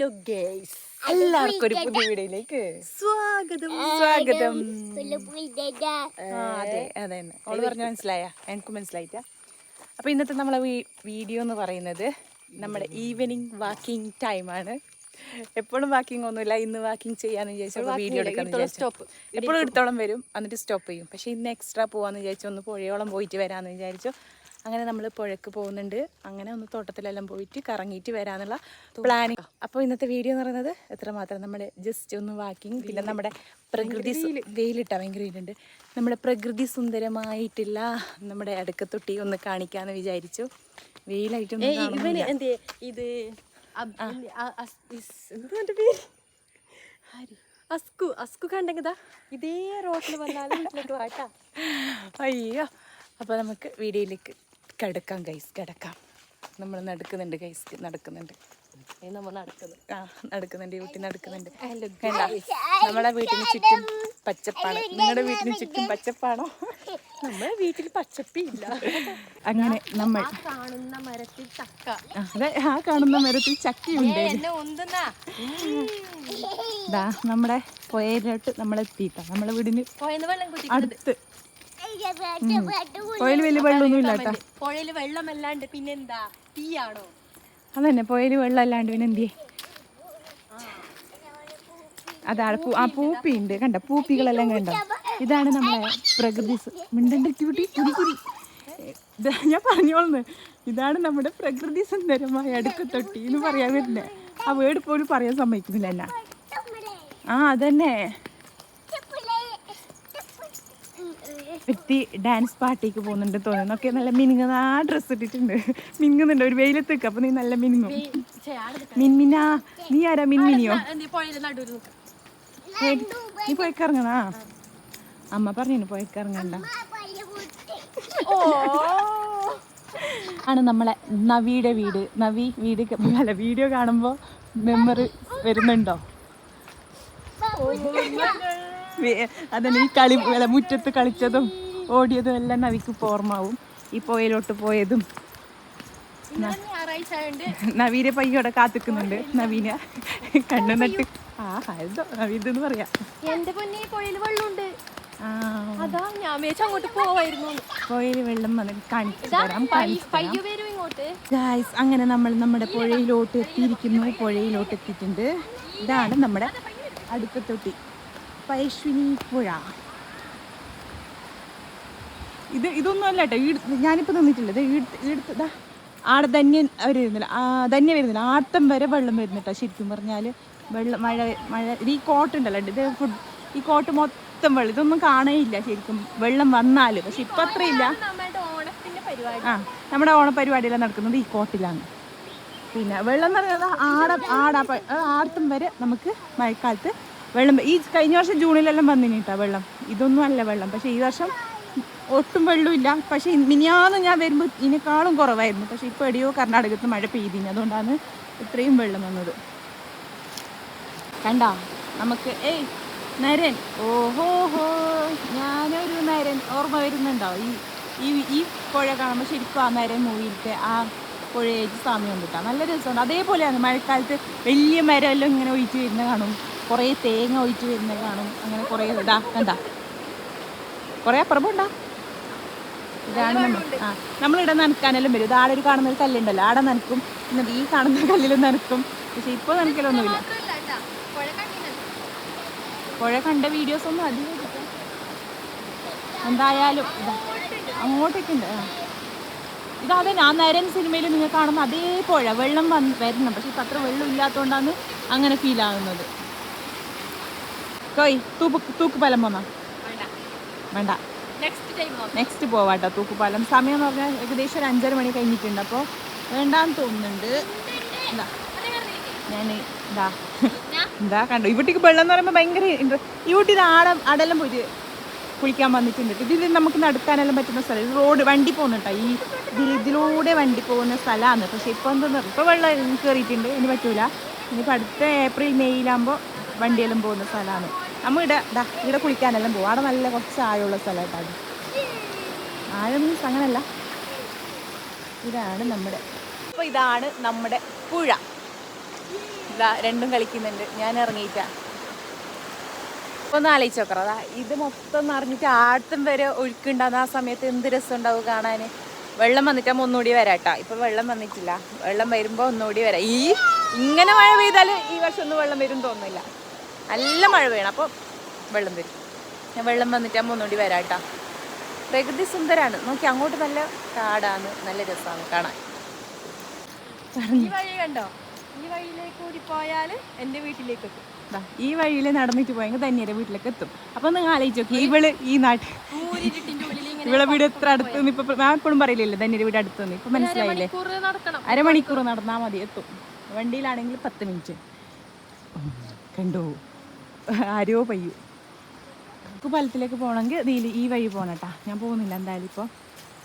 എല്ലാവർക്കും ഒരു പുതിയ വീഡിയോയിലേക്ക് സ്വാഗതം. അതെ അതെ, അവള് പറഞ്ഞ മനസ്സിലായ? എനിക്ക് മനസ്സിലായിട്ട. അപ്പൊ ഇന്നത്തെ നമ്മളെ വീഡിയോ എന്ന് പറയുന്നത് നമ്മുടെ ഈവനിങ് വാക്കിംഗ് ടൈമാണ്. എപ്പോഴും വാക്കിംഗ് ഒന്നുമില്ല, ഇന്ന് വാക്കിംഗ് ചെയ്യാന്ന് വിചാരിച്ചു വീഡിയോ എടുക്കാന്ന് സ്റ്റോപ്പ് എപ്പോഴും എടുത്തോളം വരും, എന്നിട്ട് സ്റ്റോപ്പ് ചെയ്യും. പക്ഷെ ഇന്ന് എക്സ്ട്രാ പോവാന്ന് വിചാരിച്ചു, ഒന്ന് പുഴയോളം പോയിട്ട് വരാമെന്ന് വിചാരിച്ചു. അങ്ങനെ നമ്മൾ പുഴക്ക് പോകുന്നുണ്ട്. അങ്ങനെ ഒന്ന് തോട്ടത്തിലെല്ലാം പോയിട്ട് കറങ്ങിയിട്ട് വരാനുള്ള പ്ലാനിങ്. അപ്പോൾ ഇന്നത്തെ വീഡിയോ എന്ന് പറയുന്നത് എത്രമാത്രം നമ്മൾ ജസ്റ്റ് ഒന്ന് വാക്കിങ്, പിന്നെ നമ്മുടെ പ്രകൃതി വെയിലിട്ടാ ഭയങ്കര വെയിലുണ്ട്, നമ്മുടെ പ്രകൃതി സുന്ദരമായിട്ടില്ല നമ്മുടെ അടുക്കത്തൊട്ടി ഒന്ന് കാണിക്കാന്ന് വിചാരിച്ചു. വെയിലായിട്ടൊന്നും ഇത് അസ്കു കണ്ടെങ്കിതാ ഇതേ റോട്ടിൽ വന്നാലും അയ്യോ. അപ്പോൾ നമുക്ക് വീഡിയോയിലേക്ക് കിടക്കാം ഗൈസ്, കിടക്കാം. നമ്മൾ നടക്കുന്നുണ്ട് ഗൈസ്, നടക്കുന്നുണ്ട്. നടക്കുന്നുണ്ട്, ഊട്ടി നടക്കുന്നുണ്ട്. നമ്മളെ വീട്ടിന് ചുറ്റും പച്ചപ്പാണ്. നിങ്ങളുടെ വീട്ടിന് ചുറ്റും പച്ചപ്പാണോ? നമ്മുടെ വീട്ടിൽ പച്ചപ്പില്ല. അങ്ങനെ നമ്മൾ കാണുന്ന മരത്തിൽ ചക്ക, അതെ, ആ കാണുന്ന മരത്തിൽ ചക്കയുണ്ട്. ഇതാ നമ്മുടെ പുഴയിലോട്ട് നമ്മളെത്തിയിട്ടാ, നമ്മളെ വീടിന് അടുത്ത്. പുഴയിൽ വലിയ വെള്ളമൊന്നും ഇല്ല കേട്ടാ. പുഴയില് വെള്ളമല്ലാണ്ട് പിന്നെന്താ, തീയാണോ? അതന്നെ, പുഴയില് വെള്ളം അല്ലാണ്ട് പിന്നെ എന്തിയെ. അതാണ് ആ പൂപ്പിയുണ്ട്, കണ്ട പൂപ്പികളെല്ലാം കണ്ടോ. ഇതാണ് നമ്മളെ പ്രകൃതി. ഞാൻ പറഞ്ഞോളന്ന്, ഇതാണ് നമ്മുടെ പ്രകൃതി സുന്ദരമായ അടുക്കത്തൊട്ടി എന്ന് പറയാൻ പറ്റില്ല. ആ വേർഡ് പോലും പറയാൻ സമ്മതിക്കുന്നില്ല എന്നാ. ആ അതന്നെ, വ്യക്തി ഡാൻസ് പാർട്ടിക്ക് പോകുന്നുണ്ട് തോന്നുന്നു. ഒക്കെ നല്ല മിനുങ്ങുന്ന ആ ഡ്രസ്സ് ഇട്ടിട്ടുണ്ട്, മിനുങ്ങുന്നുണ്ട്. ഒരു വെയിലത്ത് വെക്കുക, അപ്പൊ നീ നല്ല മിനുങ്ങും. മിൻമിനാ, നീ ആരാ മിൻമിനിയോ? നീ പോയിക്കിറങ്ങണ? അമ്മ പറഞ്ഞു പോയിക്കിറങ്ങണ്ട. ആണ് നമ്മളെ നവിയുടെ വീട്. നവി വീട് അല്ല, വീഡിയോ കാണുമ്പോ മെമ്മറി വരുന്നുണ്ടോ? അതന്നെ, ഈ കളി മുറ്റത്ത് കളിച്ചതും ഓടിയതും എല്ലാം നവിക്ക് ഓർമ്മാവും. ഈ പുഴയിലോട്ട് പോയതും. നവീനെ പയ്യോടെ കാത്തിക്കുന്നുണ്ട്. നവീന കണ്ണു നട്ട് നവീതെന്ന് പറയാ. എന്റെ പൊന്നെ, പുഴയിൽ വെള്ളമുണ്ട്. പുഴയിൽ വെള്ളം കാണിച്ചു തരാം. ഗായ്സ്, അങ്ങനെ നമ്മൾ നമ്മുടെ പുഴയിലോട്ട് എത്തിയിരിക്കുന്നു. പുഴയിലോട്ട് എത്തിയിട്ടുണ്ട്. ഇതാണ് നമ്മുടെ അടുക്കത്തൊട്ടി, പൈശ്വിനി പുഴ. ഇതൊന്നും അല്ല കേട്ടോ, ഞാനിപ്പോൾ നിന്നിട്ടില്ല. ഈടുത്തതാ ആടെ ധന്യൻ വരുന്നില്ല, ധന്യ വരുന്നില്ല. ആട്ടം വരെ വെള്ളം വരുന്നിട്ടോ. ശരിക്കും പറഞ്ഞാൽ വെള്ളം മഴ ഈ കോട്ടുണ്ടല്ലോ, ഇത് ഈ കോട്ട് മൊത്തം വെള്ളം. ഇതൊന്നും കാണേയില്ല ശരിക്കും വെള്ളം വന്നാൽ. പക്ഷെ ഇപ്പം അത്രയില്ല. നമ്മുടെ ഓണപരിപാടിയെല്ലാം നടക്കുന്നത് ഈ കോട്ടിലാണ്. പിന്നെ വെള്ളം എന്ന് പറയുന്നത് ആടം വരെ നമുക്ക് മഴക്കാലത്ത് വെള്ളം. ഈ കഴിഞ്ഞ വർഷം ജൂണിലെല്ലാം വന്നിട്ടാ വെള്ളം. ഇതൊന്നും അല്ല വെള്ളം. പക്ഷെ ഈ വർഷം ഒട്ടും വെള്ളമില്ല. പക്ഷെ മിനിയാന്ന് ഞാൻ വരുമ്പോൾ ഇതിനേക്കാളും കുറവായിരുന്നു. പക്ഷെ ഇപ്പോൾ എവിടെയോ കർണാടകത്ത് മഴ പെയ്തിന്, അതുകൊണ്ടാണ് ഇത്രയും വെള്ളം വന്നത്. കണ്ടോ നമുക്ക് നരൻ. ഓഹോഹോ, ഞാനൊരു നരൻ. ഓർമ്മ വരുന്നുണ്ടോ? ഈ പുഴ കാണുമ്പോൾ ശരിക്കും ആ നരൻ മൂവിയിലത്തെ ആ പുഴയേക്ക് സാമ്യം കൊണ്ടിട്ടാണ്. നല്ല രസമുണ്ട്. അതേപോലെയാണ് മഴക്കാലത്ത് വലിയ മരമെല്ലാം ഇങ്ങനെ ഒഴിച്ച് വരുന്ന കാണും, കുറേ തേങ്ങ ഒഴിച്ച് വരുന്നത് കാണും. അങ്ങനെ കുറേ ഇതാ കണ്ടാ, കുറേ അപ്പുറമുണ്ടാ. ഇതാണ് നമ്മളിവിടെ നനക്കാനെല്ലാം വരും. ഇത് ആടെ ഒരു കാണുന്ന ഒരു കല്ലുണ്ടല്ലോ, ആടെ നനക്കും. എന്നിട്ട് ഈ കാണുന്ന കല്ലിലും നനക്കും. പക്ഷെ ഇപ്പോൾ നനക്കലൊന്നുമില്ല. പുഴ കണ്ട വീഡിയോസ് ഒന്നും അധികം എന്തായാലും അങ്ങോട്ടേക്ക് ഉണ്ട്. ഇതതെ ആ നരൻ സിനിമയിൽ നിങ്ങൾ കാണുന്ന അതേ പുഴ വെള്ളം വരണം. പക്ഷെ ഇപ്പം അത്ര വെള്ളം ഇല്ലാത്തതുകൊണ്ടാണ് അങ്ങനെ ഫീൽ ആകുന്നത്. തൂക്കുപാലം പോന്നാ വേണ്ട, നെക്സ്റ്റ് പോവാട്ടോ തൂക്കുപാലം. സമയം എന്ന് പറഞ്ഞാൽ ഏകദേശം ഒരു 5:30 മണി കഴിഞ്ഞിട്ടുണ്ട്. അപ്പോൾ വേണ്ടാന്ന് തോന്നുന്നുണ്ട്. ഞാൻ എന്താ കണ്ടു ഇവിടേക്ക് വെള്ളം എന്ന് പറയുമ്പോൾ ഭയങ്കര ഈ വീട്ടിൽ ആടെല്ലാം പോയിട്ട് കുളിക്കാൻ വന്നിട്ടുണ്ട്. ഇതിൽ നമുക്ക് നടക്കാനെല്ലാം പറ്റുന്ന സ്ഥലം. ഇത് റോഡ് വണ്ടി പോകുന്നുട്ടോ, ഈ ഇതിലൂടെ വണ്ടി പോകുന്ന സ്ഥലമാണ്. പക്ഷെ ഇപ്പോൾ എന്താ, ഇപ്പോൾ വെള്ളം കയറിയിട്ടുണ്ട്, ഇനി പറ്റൂല. ഇനിയിപ്പോൾ അടുത്ത ഏപ്രിൽ മെയ്യിലാകുമ്പോൾ വണ്ടിയെല്ലാം പോകുന്ന സ്ഥലമാണ്. നമ്മൾ ഇവിടെ കുളിക്കാനെല്ലാം പോകും. അവിടെ നല്ല കുറച്ച് ആഴമുള്ള സ്ഥലമായിട്ടാണ്. ആഴം മീൻസ് അങ്ങനല്ല. ഇതാണ് നമ്മുടെ, അപ്പോൾ ഇതാണ് നമ്മുടെ പുഴ. ഇതാ രണ്ടും കളിക്കുന്നുണ്ട്. ഞാൻ ഇറങ്ങിയിട്ടാ. ഒന്ന് ആലോചിച്ച് നോക്കറ. അതാ ഇത് മൊത്തം നിറഞ്ഞിട്ട് ആഴത്തും വരെ ഒഴുക്കുണ്ടാകുന്ന ആ സമയത്ത് എന്ത് രസം ഉണ്ടാവും കാണാൻ. വെള്ളം വന്നിട്ടാകുമ്പോൾ ഒന്നുകൂടി വരാട്ടാ. ഇപ്പം വെള്ളം വന്നിട്ടില്ല. വെള്ളം വരുമ്പോൾ ഒന്നുകൂടി വരാം. ഇങ്ങനെ മഴ പെയ്താൽ ഈ വർഷം ഒന്നും വെള്ളം വരും തോന്നുന്നില്ല. നല്ല മഴ പെയ്യണം അപ്പോൾ വെള്ളം വരും. വെള്ളം വന്നിട്ടാകുമ്പോൾ ഒന്നുകൂടി വരാട്ടാ. പ്രകൃതി സുന്ദരാണ്. നോക്കി അങ്ങോട്ട് നല്ല കാടാണ്, നല്ല രസമാണ് കാണാൻ. ഈ വഴി കണ്ടോ? ഈ വഴിയിലേക്ക് കൂടി പോയാൽ എൻ്റെ വീട്ടിലേക്ക് എത്തും. ഈ വഴിയിൽ നടന്നിട്ട് പോയെങ്കിൽ ധന്യയുടെ വീട്ടിലേക്ക് എത്തും. അപ്പൊ നിങ്ങൾ ആലോചിച്ച് നോക്കി, ഇവള് ഈ നാട്ടിൽ ഇവളെ വീട് എത്ര അടുത്തുനിന്ന്. ഇപ്പൊ ഞാൻ എപ്പോഴും പറയില്ലല്ലോ ധന്യയുടെ വീട് അടുത്തുനിന്ന്. ഇപ്പൊ മനസ്സിലായില്ലേ? അരമണിക്കൂർ നടന്നാൽ മതി, എത്തും. വണ്ടിയിലാണെങ്കിൽ 10 മിനിറ്റ്. കണ്ടോ ആരോ പയ്യു. പാലത്തിലേക്ക് പോകണമെങ്കിൽ ഈ വഴി പോകണം കേട്ടാ. ഞാൻ പോകുന്നില്ല എന്തായാലും ഇപ്പോൾ.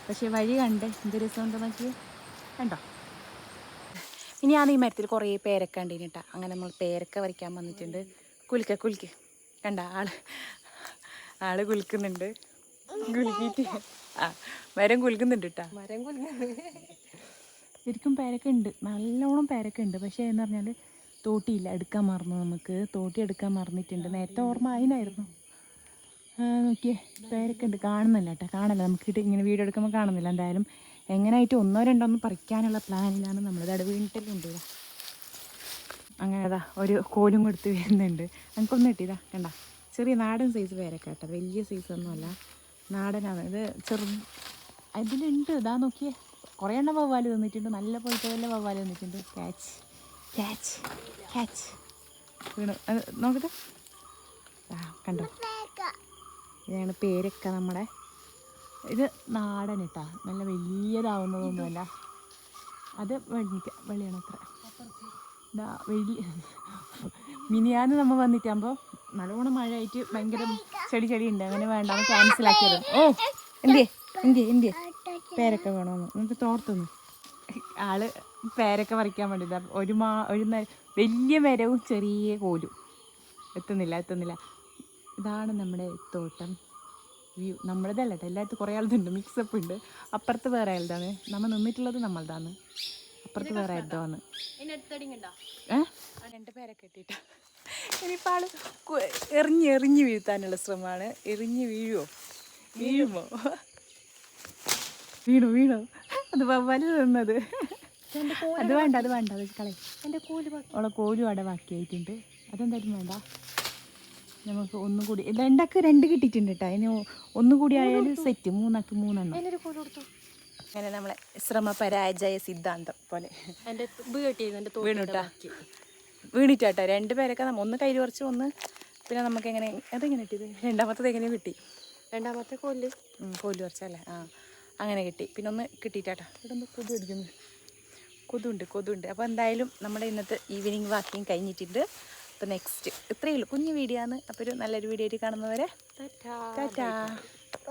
പക്ഷെ വഴി കണ്ടേ എന്ത് രസമുണ്ട് നോക്കി. കണ്ടോ? ഇനി ഞാൻ ഈ മരത്തിൽ കുറേ പേരക്ക ഉണ്ടീന് കേട്ടാ. അങ്ങനെ നമ്മൾ പേരക്ക പറിക്കാൻ വന്നിട്ടുണ്ട്. കുലുക്ക് കണ്ട ആള് കുലുക്കുന്നുണ്ട്. കുലുക്കിയിട്ട് മരം കുലുക്കുന്നുണ്ട് കേട്ടാ. ശരിക്കും പേരക്ക ഉണ്ട്, നല്ലോണം പേരക്ക ഉണ്ട്. പക്ഷേ എന്ന് പറഞ്ഞാൽ തോട്ടിയില്ല, എടുക്കാൻ മറന്നു. നമുക്ക് തോട്ടി എടുക്കാൻ മറന്നിട്ടുണ്ട്. നേരത്തെ ഓർമ്മ അതിനായിരുന്നു. നോക്കിയേ പേരക്ക ഉണ്ട്. കാണുന്നില്ല കേട്ടോ, കാണില്ല. നമുക്കിട്ട് ഇങ്ങനെ വീഡിയോ എടുക്കുമ്പോൾ കാണുന്നില്ല. എന്തായാലും എങ്ങനെയായിട്ട് 1 2 ഒന്നും പറിക്കാനുള്ള പ്ലാനിലാണ് നമ്മൾ. അത് വീണിട്ടെല്ലുണ്ട്. അങ്ങനെ അതാ ഒരു കോലും കൊടുത്ത് വരുന്നുണ്ട്. നമുക്കൊന്നും കിട്ടിയതാ കണ്ട. ചെറിയ നാടൻ സൈസ് പേരക്ക കേട്ടോ, വലിയ സൈസൊന്നുമല്ല, നാടനാണ് ഇത്. അതിലുണ്ട്. ഇതാ നോക്കിയേ, കുറേ എണ്ണം വവ്വാല് തന്നിട്ടുണ്ട്. നല്ല പോലത്തെ വല്ല വവ്വാല് തന്നിട്ടുണ്ട്. ക്യാച്ച് വീണു. അത് നോക്കട്ടെ. കണ്ടോ, ഇതാണ് പേരക്ക നമ്മുടെ. ഇത് നാടൻ ഇട്ടാ, നല്ല വലിയതാവുന്നതൊന്നുമല്ല. അത് വെള്ളിയാണ് അത്ര. ഇതാ മിനിയാന്ന് നമ്മൾ വന്നിട്ടാകുമ്പോൾ നല്ലോണം മഴയായിട്ട് ഭയങ്കര ചെടി ഉണ്ട്. അങ്ങനെ വേണ്ട, അത് ക്യാൻസലാക്കിയത്. ഓ എന്തിയെ പേരക്ക വേണമെന്ന് നമുക്ക് തോർത്തുന്നു. ആള് പേരക്ക പറിക്കാൻ വേണ്ടിയില്ല. ഒരു വലിയ മരവും ചെറിയ കോലും. എത്തുന്നില്ല. ഇതാണ് നമ്മുടെ തോട്ടം വ്യൂ. നമ്മളതല്ല കേട്ടോ, എല്ലായിടത്തും കുറേ ആളുണ്ട്, മിക്സപ്പ് ഉണ്ട്. അപ്പുറത്ത് വേറെ ആളുതാണ്, നമ്മൾ നിന്നിട്ടുള്ളത് നമ്മളതാണ്. അപ്പുറത്ത് വേറെ ആരുതാണ്. 2 പേരൊക്കെ ഇട്ടിട്ടാ. ഇനിയിപ്പോൾ ആള് എറിഞ്ഞ് വീഴ്ത്താനുള്ള ശ്രമമാണ്. എറിഞ്ഞ് വീഴുമോ? വീണു. അത് വവ്വാല് തന്നത്. അത് വേണ്ട അത് കളയും. എൻ്റെ കോലും അവിടെ ബാക്കിയായിട്ടുണ്ട്. അതെന്തായാലും വേണ്ട. നമുക്ക് ഒന്നും കൂടി 2 കിട്ടിയിട്ടുണ്ട് കേട്ടോ. ഇനി ഒന്നുകൂടി ആയാലും സെറ്റ്. 3 എണ്ണം. അങ്ങനെ നമ്മളെ ശ്രമപരാജയ സിദ്ധാന്തം പോലെ വീണിട്ടാട്ടോ. 2 പേരൊക്കെ ഒന്ന് കയ്യിൽ കുറച്ച്, ഒന്ന് പിന്നെ നമുക്ക് എങ്ങനെ അതെങ്ങനെ കിട്ടിയത്? രണ്ടാമത്തത് എങ്ങനെയോ കിട്ടി. രണ്ടാമത്തെ കോല് കുറച്ചല്ലേ? അങ്ങനെ കിട്ടി. പിന്നെ ഒന്ന് കിട്ടിയിട്ടാട്ടോ. ഇവിടെ ഒന്ന് കൊതു അടിക്കുന്നു. കൊതുണ്ട്. അപ്പോൾ എന്തായാലും നമ്മുടെ ഇന്നത്തെ ഈവനിങ് വാക്കിങ് കഴിഞ്ഞിട്ടുണ്ട്. അപ്പോൾ നെക്സ്റ്റ് ഇത്രയേ ഉള്ളൂ, കുഞ്ഞു വീഡിയോ ആണ്. അപ്പോൾ ഒരു നല്ലൊരു വീഡിയോ ആയിട്ട് കാണുന്നവരെ ടാറ്റാ.